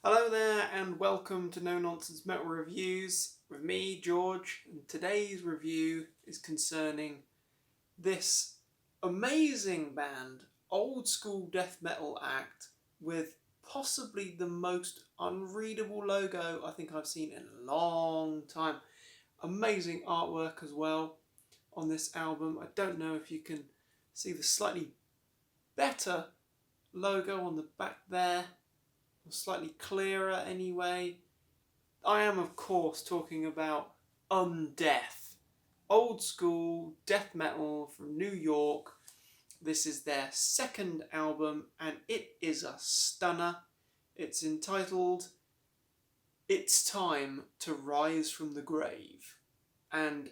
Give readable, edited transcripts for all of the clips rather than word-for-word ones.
Hello there and welcome to No Nonsense Metal Reviews with me, George, and today's review is concerning this amazing band, old school death metal act with possibly the most unreadable logo I think I've seen in a long time. Amazing artwork as well on this album. I don't know if you can see the slightly better logo on the back there, slightly clearer anyway. I am, of course, talking about Undeath. Old school death metal from New York. This is their second album and it is a stunner. It's entitled It's Time to Rise from the Grave. And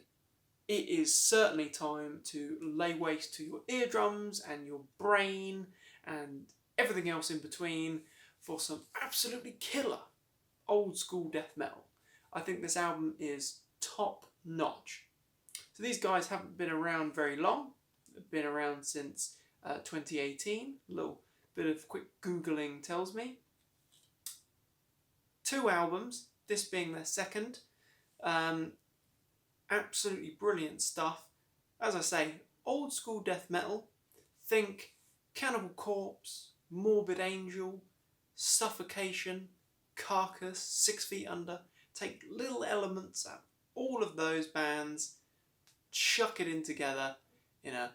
it is certainly time to lay waste to your eardrums and your brain and everything else in between for some absolutely killer old school death metal. I think this album is top notch. So these guys haven't been around very long. They've been around since 2018. A little bit of quick Googling tells me. 2 albums, this being their second. Absolutely brilliant stuff. As I say, old school death metal. Think Cannibal Corpse, Morbid Angel, Suffocation, Carcass, 6 Feet Under. Take little elements out all of those bands, chuck it in together in a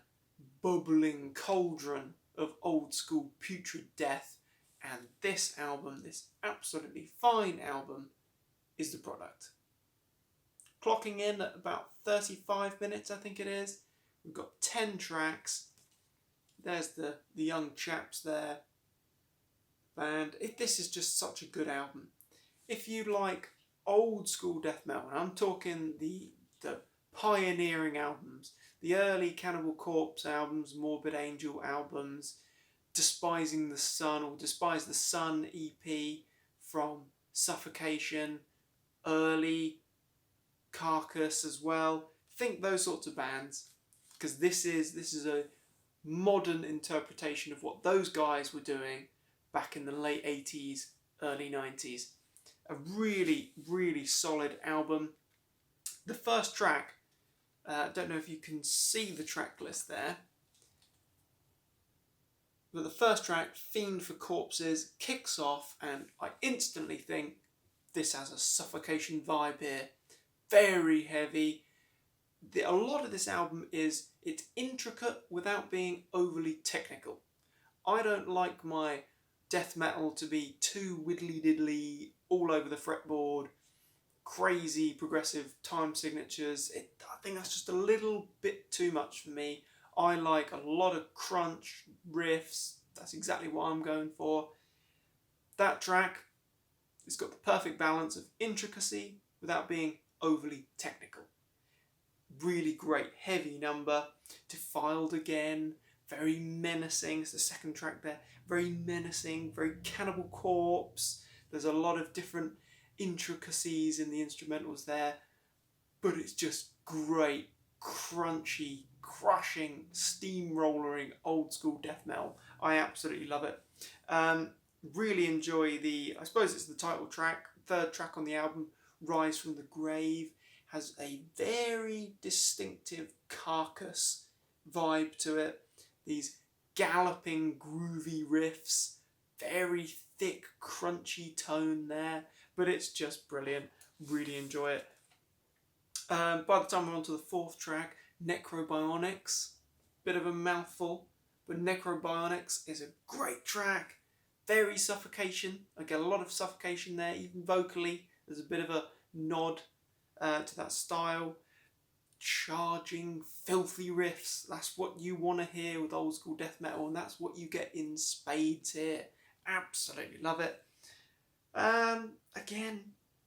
bubbling cauldron of old school putrid death, and this album, this absolutely fine album, is the product. Clocking in at about 35 minutes, I think it is. We've got 10 tracks. There's the young chaps there. And this is just such a good album. If you like old school death metal, and I'm talking the pioneering albums, the early Cannibal Corpse albums, Morbid Angel albums, Despising the Sun or Despise the Sun EP from Suffocation, early Carcass as well. Think those sorts of bands, because this is a modern interpretation of what those guys were doing back in the late 80s, early 90s. A really, really solid album. The first track, don't know if you can see the track list there, but the first track, Fiend for Corpses, kicks off and I instantly think this has a Suffocation vibe here. Very heavy. A lot of this album it's intricate without being overly technical. I don't like my death metal to be too widdly diddly, all over the fretboard, crazy progressive time signatures. I think that's just a little bit too much for me. I like a lot of crunch, riffs. That's exactly what I'm going for. That track, it's got the perfect balance of intricacy without being overly technical. Really great heavy number. Defiled again, very menacing. It's the second track there. Very menacing, very Cannibal Corpse. There's a lot of different intricacies in the instrumentals there, but it's just great, crunchy, crushing, steamrollering old school death metal. I absolutely love it. Really enjoy I suppose it's the title track, third track on the album, Rise from the Grave. Has a very distinctive Carcass vibe to it. These galloping, groovy riffs, very thick, crunchy tone there, but it's just brilliant. Really enjoy it. By the time we're on to the fourth track, Necrobionics, bit of a mouthful, but Necrobionics is a great track. Very Suffocation. I get a lot of Suffocation there, even vocally. There's a bit of a nod to that style. Charging, filthy riffs. That's what you want to hear with old school death metal, and that's what you get in spades here. Absolutely love it. Again,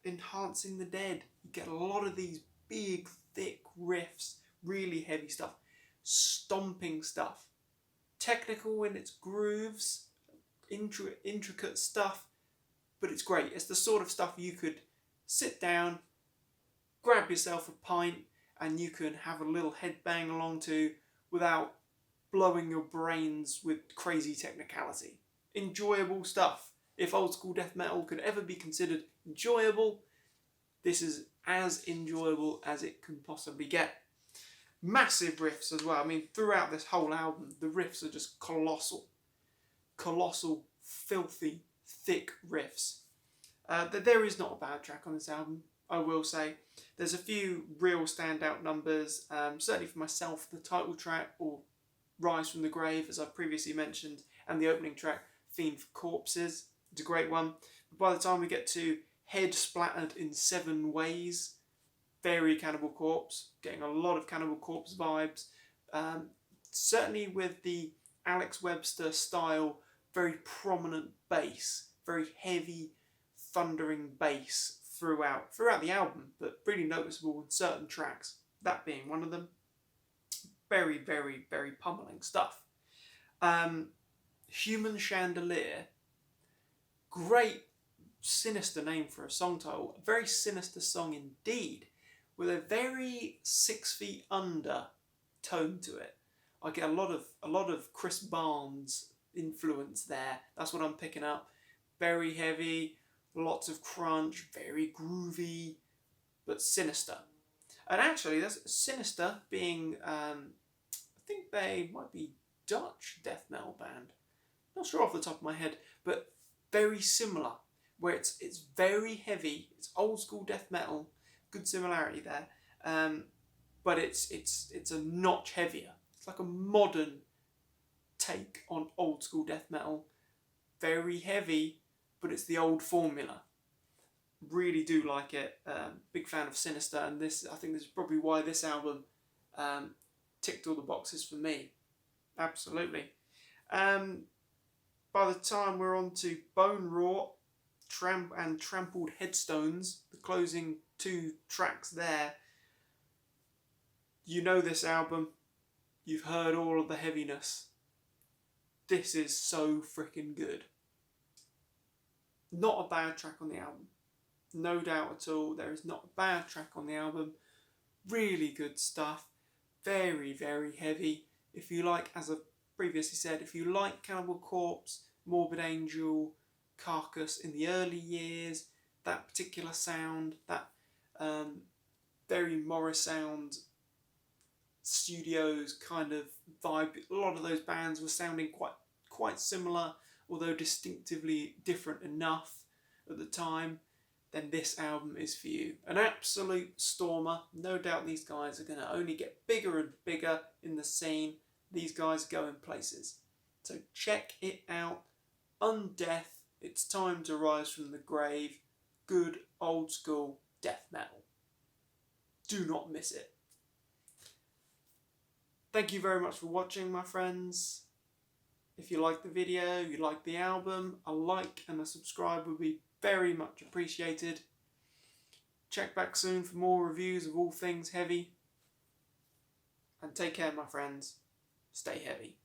enhancing the dead. You get a lot of these big, thick riffs, really heavy stuff, stomping stuff, technical in its grooves, intricate stuff, but it's great. It's the sort of stuff you could sit down, grab yourself a pint, and you can have a little headbang along to without blowing your brains with crazy technicality. Enjoyable stuff. If old school death metal could ever be considered enjoyable, this is as enjoyable as it can possibly get. Massive riffs as well. I mean, throughout this whole album, the riffs are just colossal. Colossal, filthy, thick riffs. There is not a bad track on this album, I will say. There's a few real standout numbers. Certainly for myself, the title track, or Rise from the Grave, as I previously mentioned, and the opening track, Fiend for Corpses. It's a great one. But by the time we get to Head Splattered in 7 Ways, very Cannibal Corpse, getting a lot of Cannibal Corpse vibes. Certainly with the Alex Webster style, very prominent bass, very heavy, thundering bass throughout the album, but really noticeable in certain tracks, that being one of them. Very, very, very pummeling stuff. Human Chandelier, great sinister name for a song title, a very sinister song indeed, with a very 6 Feet Under tone to it. I get a lot of Chris Barnes influence there. That's what I'm picking up. Very heavy, lots of crunch, very groovy, but sinister. And actually, that's Sinister being, I think they might be Dutch death metal band. Not sure off the top of my head, but very similar. Where it's very heavy, it's old school death metal, good similarity there. But it's a notch heavier. It's like a modern take on old school death metal. Very heavy, but it's the old formula. Really do like it. Big fan of Sinister, and I think this is probably why this album ticked all the boxes for me. Absolutely. By the time we're on to Bone Rot and Trampled Headstones, the closing 2 tracks there, you know this album. You've heard all of the heaviness. This is so freaking good. Not a bad track on the album. No doubt at all. There is not a bad track on the album. Really good stuff. Very, very heavy. If you like, as I previously said, if you like Cannibal Corpse, Morbid Angel, Carcass in the early years, that particular sound, that very Morrisound Studios kind of vibe. A lot of those bands were sounding quite similar, although distinctively different enough at the time. Then this album is for you. An absolute stormer. No doubt these guys are going to only get bigger and bigger in the scene. These guys go in places. So check it out. Undeath. It's time to rise from the grave. Good old school death metal. Do not miss it. Thank you very much for watching, my friends. If you like the video, you like the album, a like and a subscribe would be very much appreciated. Check back soon for more reviews of all things heavy. And take care, my friends. Stay heavy.